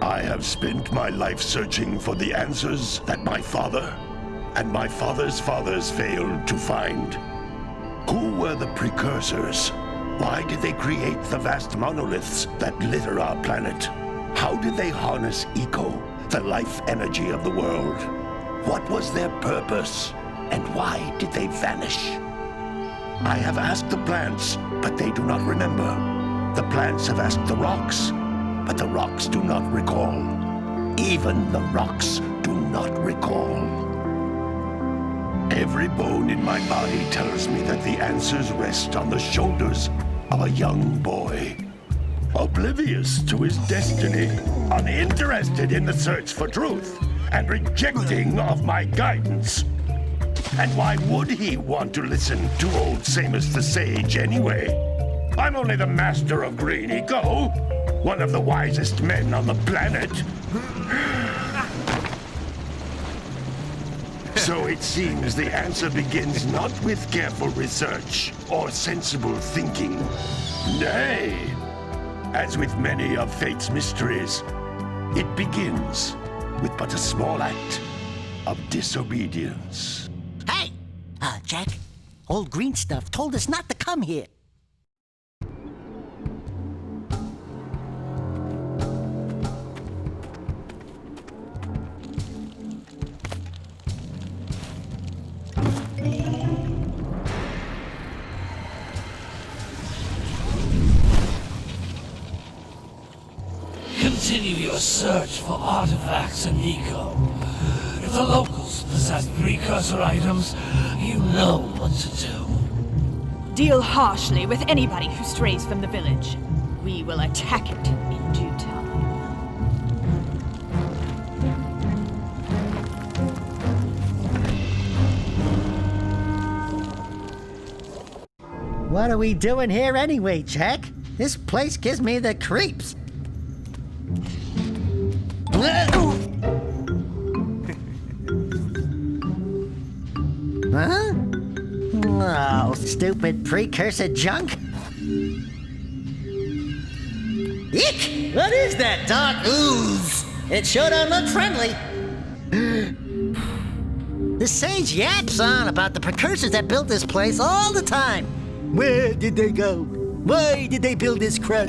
I have spent my life searching for the answers that my father and my father's fathers failed to find. Who were the precursors? Why did they create the vast monoliths that litter our planet? How did they harness eco, the life energy of the world? What was their purpose? And why did they vanish? I have asked the plants, but they do not remember. The plants have asked the rocks, but the rocks do not recall. Even the rocks do not recall. Every bone in my body tells me that the answers rest on the shoulders of a young boy. Oblivious to his destiny, uninterested in the search for truth, and rejecting of my guidance. And why would he want to listen to old Samus the Sage anyway? I'm only the master of green eco, one of the wisest men on the planet. So it seems the answer begins not with careful research or sensible thinking. Nay, as with many of fate's mysteries, it begins with but a small act of disobedience. Hey! Jack, old green stuff told us not to come here. Continue your search for artifacts and eco. If the locals possess precursor items, you know what to do. Deal harshly with anybody who strays from the village. We will attack it in due time. What are we doing here anyway, Jack? This place gives me the creeps. Huh? Oh, stupid precursor junk. Eek! What is that dark ooze? It sure don't look friendly. The sage yaps on about the precursors that built this place all the time. Where did they go? Why did they build this crap?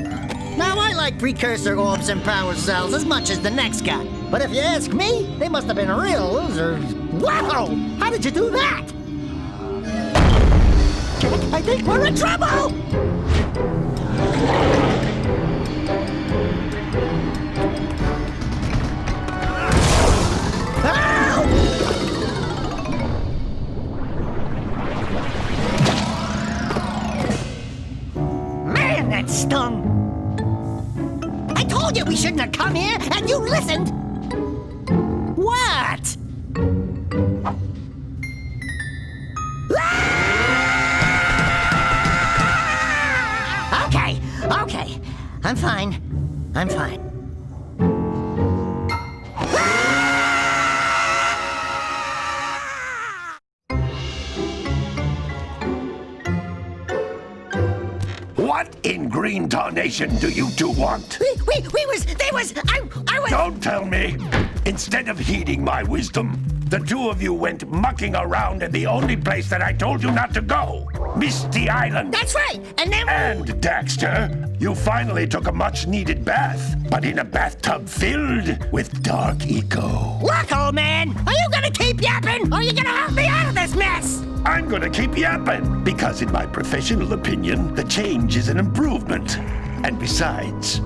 Now, I like Precursor Orbs and power cells as much as the next guy. But if you ask me, they must have been real losers. Wow! How did you do that? I think we're in trouble! Man, that stung! I told you we shouldn't have come here, and you listened! What? Okay. I'm fine. What in green tarnation do you two want? I was... Don't tell me! Instead of heeding my wisdom, the two of you went mucking around in the only place that I told you not to go, Misty Island. That's right, and then... And, Daxter, you finally took a much-needed bath, but in a bathtub filled with dark eco. Look, old man, are you gonna keep yapping, or are you gonna help me out of this mess? I'm gonna keep yapping, because in my professional opinion, the change is an improvement. And besides,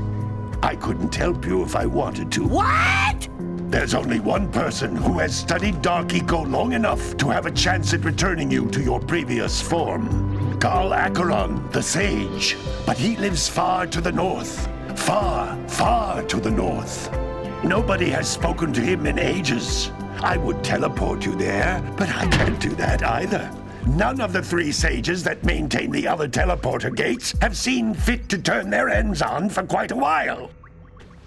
I couldn't help you if I wanted to. What? There's only one person who has studied Dark Eco long enough to have a chance at returning you to your previous form. Carl Acheron, the Sage. But he lives far to the north. Far to the north. Nobody has spoken to him in ages. I would teleport you there, but I can't do that either. None of the three sages that maintain the other teleporter gates have seen fit to turn their ends on for quite a while.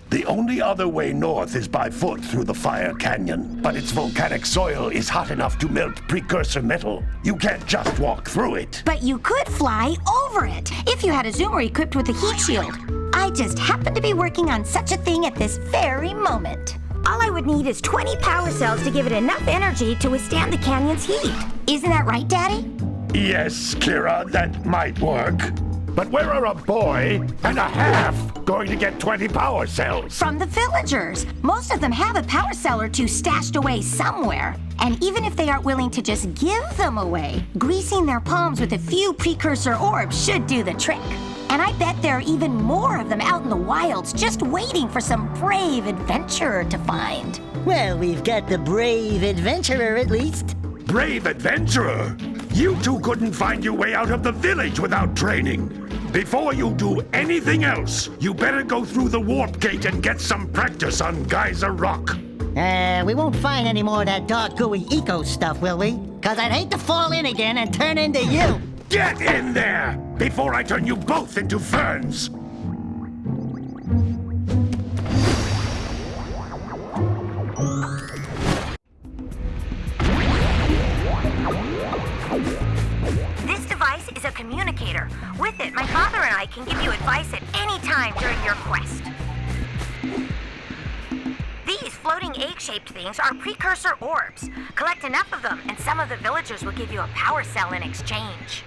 The only other way north is by foot through the Fire Canyon, but its volcanic soil is hot enough to melt precursor metal. You can't just walk through it. But you could fly over it, if you had a zoomer equipped with a heat shield. I just happen to be working on such a thing at this very moment. All I would need is 20 power cells to give it enough energy to withstand the canyon's heat. Isn't that right, Daddy? Yes, Kira, that might work. But where are a boy and a half going to get 20 power cells? From the villagers. Most of them have a power cell or two stashed away somewhere. And even if they aren't willing to just give them away, greasing their palms with a few Precursor Orbs should do the trick. And I bet there are even more of them out in the wilds just waiting for some brave adventurer to find. Well, we've got the brave adventurer at least. Brave adventurer? You two couldn't find your way out of the village without training. Before you do anything else, you better go through the warp gate and get some practice on Geyser Rock. We won't find any more of that dark gooey eco stuff, will we? 'Cause I'd hate to fall in again and turn into you. Get in there before I turn you both into ferns. This device is a communicator. With it, my father and I can give you advice at any time during your quest. These floating egg-shaped things are Precursor Orbs. Collect enough of them, and some of the villagers will give you a power cell in exchange.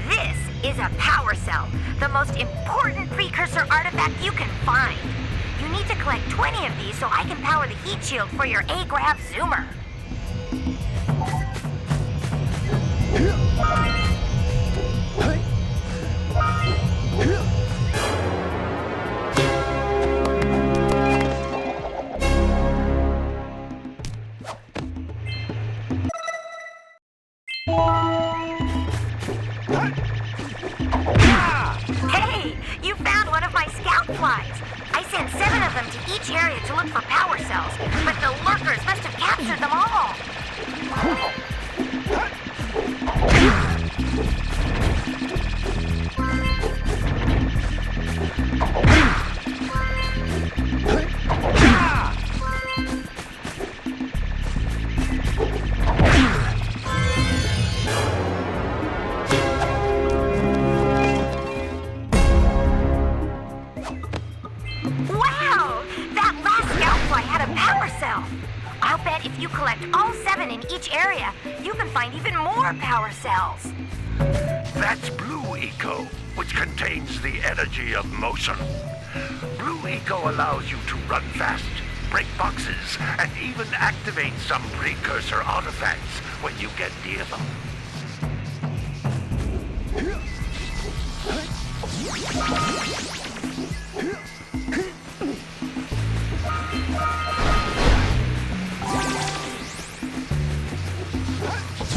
This is a power cell, the most important Precursor artifact you can find. You need to collect 20 of these so I can power the heat shield for your A-Grav zoomer. Hey, you found one of my scout flies. I sent 7 of them to each area to look for power cells, but the lurkers must have captured them all. Wow! That last scoutfly had a power cell! I'll bet if you collect all 7 in each area, you can find even more power cells. That's Blue Eco, which contains the energy of motion. Blue Eco allows you to run fast, break boxes, and even activate some Precursor artifacts when you get near them.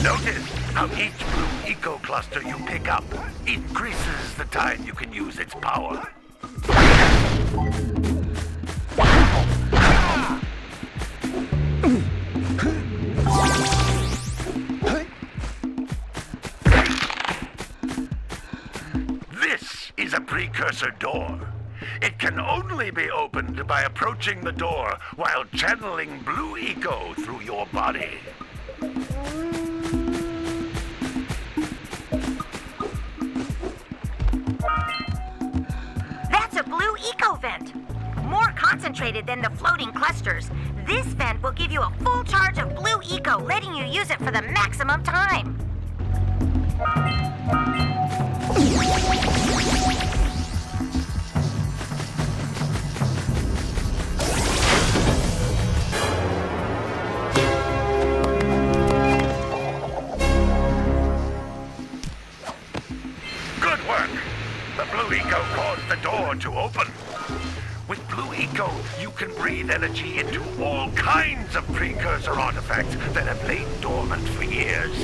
Notice how each Blue Eco cluster you pick up increases the time you can use its power. This is a Precursor door. It can only be opened by approaching the door while channeling Blue Eco through your body. That's a Blue Eco vent. More concentrated than the floating clusters. This vent will give you a full charge of Blue Eco, letting you use it for the maximum time. Good work! The Blue Eco caused the door to open. With Blue Eco, you can breathe energy into all kinds of Precursor artifacts that have lain dormant for years.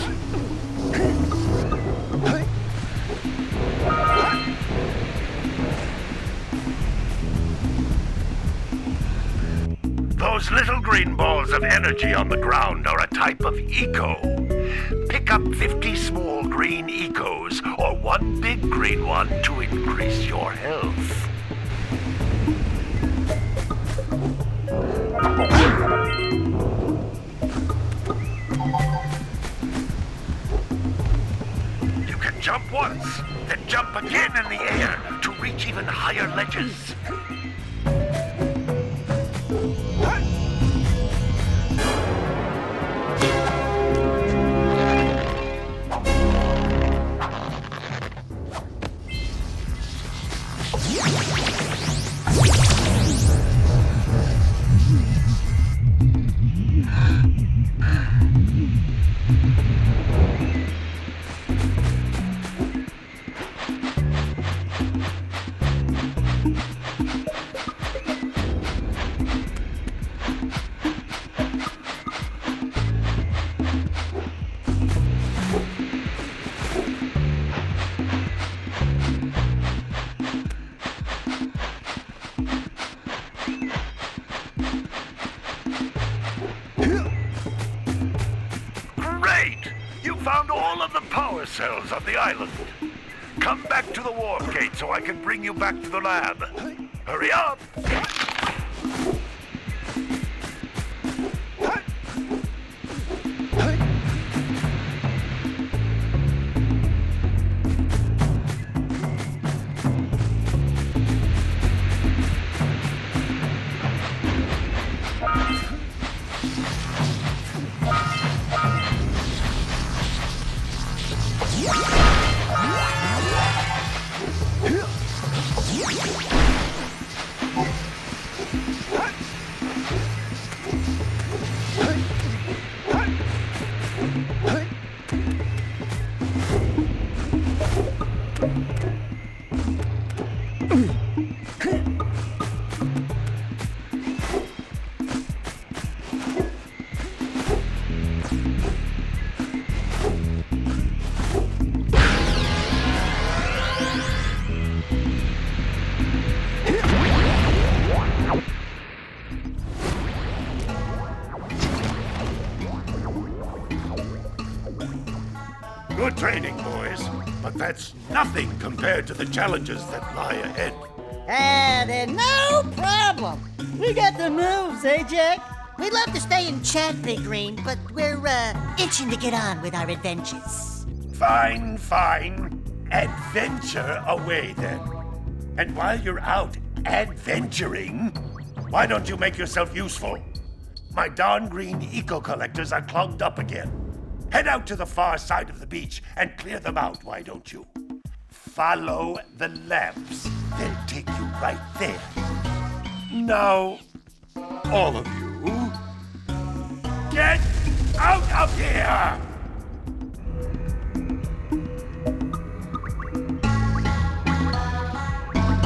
Those little green balls of energy on the ground are a type of eco. Pick up 50 small green ecos or one big green one to increase your health. You can jump once, then jump again in the air to reach even higher ledges. Great! You found all of the power cells on the island. Come back to the warp gate so I can bring you back to the lab. Hurry up! Good training, boys, but that's nothing compared to the challenges that lie ahead. Then no problem. We got the moves, eh, Jack? We'd love to stay and chat, Big Green, but we're, itching to get on with our adventures. Fine, fine. Adventure away, then. And while you're out adventuring, why don't you make yourself useful? My darn green eco-collectors are clogged up again. Head out to the far side of the beach and clear them out, why don't you? Follow the lamps. They'll take you right there. Now, all of you, get out of here!